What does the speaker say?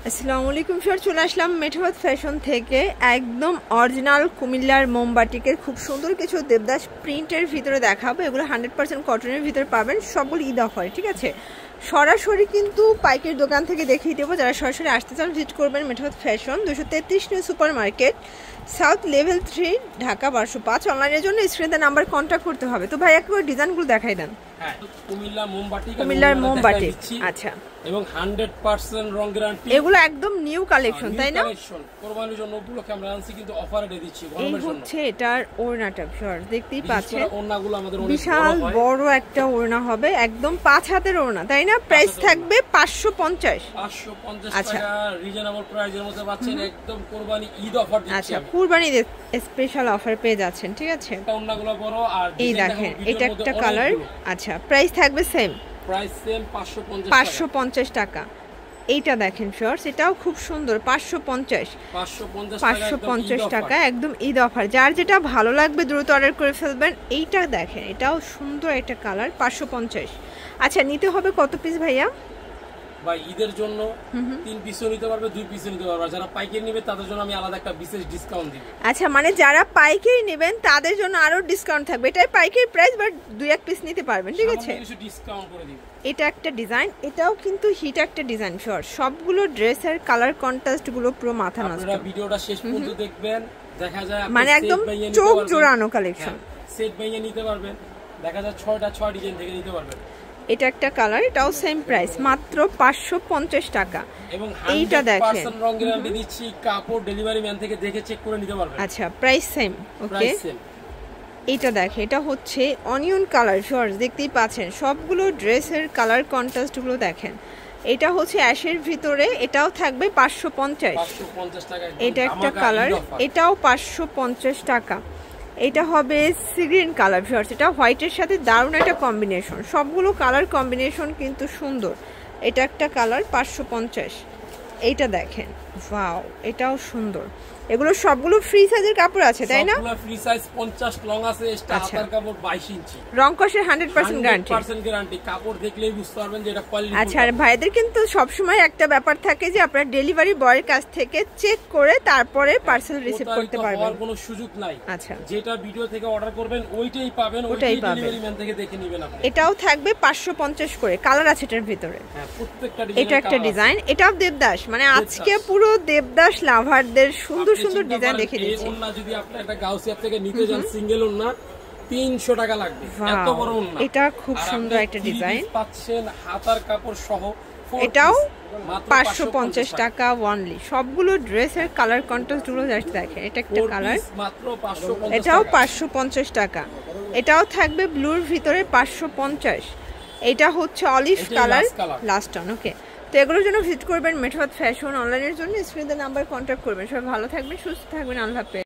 আসসালামু আলাইকুম স্যার, চলে আসলাম মেঠোবাদ ফ্যাশন থেকে। একদম অরিজিনাল কুমিল্লার মোমবাটিকের খুব সুন্দর কিছু দেবদাস প্রিন্টের ভিতরে দেখাবো। এগুলো 100% কটনের ভিতরে পাবেন, সবগুলো ঈদ অফার। ঠিক আছে, সরাসরি কিন্তু পাইকের দোকান থেকে দেখিয়ে দেবো। যারা সরাসরি আসতে চান ভিজিট করবেন মেঠোবাদ fashion, 233 new super market, south level 3, Dhaka 1205। অনলাইনের জন্য স্ক্রিনে নাম্বার কন্ট্যাক্ট করতে হবে। তো ভাই একবার ডিজাইনগুলো দেখাই দেন। হ্যাঁ, কুমিল্লার মোমবাটি। আচ্ছা, এবং 100% রং গ্যারান্টি। এগুলো একদম নিউ কালেকশন, তাই না? কোরবানির জন্য উপলক্ষে আমরা আনছি, কিন্তু অফারে দিয়ে দিচ্ছি গরমের জন্য। এই হচ্ছে এটার ওড়নাটা, ভিউয়ার্স দেখতেই পাচ্ছেন। ওড়নাগুলো আমাদের অনেক বিশাল বড় একটা ওড়না হবে, একদম 5 হাতের ওড়না, তাই না? প্রাইস থাকবে 550 টাকা, রিজনেবল প্রাইসের মধ্যে পাচ্ছেন। একদম কুরবানি ঈদ অফার দিচ্ছি। আচ্ছা, কুরবানি স্পেশাল অফার পেয়ে যাচ্ছেন। ঠিক আছে, ওড়নাগুলো বড় আর এই দেখেন, এটা একটা কালার। আচ্ছা, প্রাইস থাকবে সেম, প্রাইস সেম 550 টাকা। এইটা দেখেন ভিউয়ার্স, এটাও খুব সুন্দর, 550 টাকা, একদম ঈদ অফার। যার যেটা ভালো লাগবে দ্রুত অর্ডার করে ফেলবেন। এইটা দেখেন, এটাও সুন্দর একটা কালার, 550। আচ্ছা, নিতে হবে কত পিস ভাইয়া? ভাই ঈদের জন্য 3 পিসও নিতে পারবে, 2 পিসও নিতে পারবে। যারা পাইকারি নেবে তাদের জন্য আমি আলাদা একটা বিশেষ ডিসকাউন্ট দিব। আচ্ছা, মানে যারা পাইকারি নেবেন তাদের জন্য আরো ডিসকাউন্ট থাকবে। এটাই পাইকারি প্রাইস, বাট 2-1 পিস নিতে পারবেন। ঠিক আছে, কিছু ডিসকাউন্ট করে দিব। এটা একটা ডিজাইন, এটাও কিন্তু হিট একটা ডিজাইন। শিওর, সবগুলো ড্রেসের কালার কন্ট্রাস্ট গুলো পুরো মাথা নষ্ট। আপনারা ভিডিওটা শেষ পর্যন্ত দেখবেন, দেখা যায় মানে একদম চোখ জোড়ানো কালেকশন। সেট বাইয়ে নিতে পারবেন, দেখা যায় 6 ডিজাইন থেকে নিতে পারবেন। এটা একটা কালার, এটাও সেম প্রাইস, মাত্র 550 টাকা। এবং এইটা দেখেন, 100% রং গ্যারান্টি দিচ্ছি। কাপড় ডেলিভারি ম্যান থেকে দেখে চেক করে নিতে পারবেন। আচ্ছা, প্রাইস সেম। ওকে, এইটা দেখে, এটা হচ্ছে অনিয়ন কালার। ভিউয়ার্স দেখতেই পাচ্ছেন, সবগুলো ড্রেসের কালার কন্ট্রাস্ট গুলো দেখেন। এটা হচ্ছে অ্যাশের ভিতরে, এটাও থাকবে 550 টাকা। এটা একটা কালার, এটাও 550 টাকা। এটা হবে সি গ্রিন কালার। ভিউয়ার্স, এটা হোয়াইটের সাথে দারুণ একটা কম্বিনেশন। সবগুলো কালার কম্বিনেশন কিন্তু সুন্দর। এটা একটা কালার, 550। এইটা দেখেন, ওয়াও, এটাও সুন্দর। এগুলো সবগুলো ফ্রি সাইজের কাপড় আছে, তাই না? সবগুলো ফ্রি সাইজ, 50 লং আছে, এক্সট্রা হাতার কাপড় 22 ইঞ্চি। রং কষের 100% গ্যারান্টি। 100% গ্যারান্টি। কাপড় দেখলেই বুঝতে পারবেন যে এটা কোয়ালিটি। আচ্ছা, আর ভাইদের কিন্তু সব সময় একটা ব্যাপার থাকে যে আপনারা ডেলিভারি বয়ের কাছ থেকে চেক করে তারপরে পার্সেল রিসিভ করতে পারবেন। আর কোনো সুযোগ নাই। আচ্ছা, যেটা ভিডিও থেকে অর্ডার করবেন ওইটাই পাবেন, ওইটাই ডেলিভারি ম্যান থেকে দেখে নেবেন আপনি। এটাও থাকবে 550 করে। কালার আছে এটার ভিতরে। হ্যাঁ, প্রত্যেকটা ডিজাইন। এটা একটা ডিজাইন, এটাও দেবদাস। মানে আজকে পুরো দেবদাস লাভারদের সুন্দর সুন্দর ডিজাইন দেখে দিচ্ছি। এই ওন্না যদি আপনি একটা গাউসিয়া থেকে নিতে যান, সিঙ্গেল ওন্না 300 টাকা লাগবে। এত বড় ওন্না। এটা খুব সুন্দর একটা ডিজাইন পাচ্ছেন হাতার কাপড় সহ। এটাও 550 টাকা অনলি। সবগুলো ড্রেসের কালার কন্ট্রাস্ট গুলো জাস্ট দেখেন। এটা একটা কালার, মাত্র 550। এটাও 550 টাকা। এটাও থাকবে ব্লুর ভিতরে, 550। এটা হচ্ছে অলিভ কালার, লাস্ট অন। ওকে, তো এগুলোর জন্য ভিজিট করবেন মেঠোবাদ ফ্যাশন। অনলাইনের জন্য স্ক্রিনে নাম্বার কন্ট্যাক্ট করবেন। সবাই ভালো থাকবেন, সুস্থ থাকবেন, আল্লাহ হাফেজ।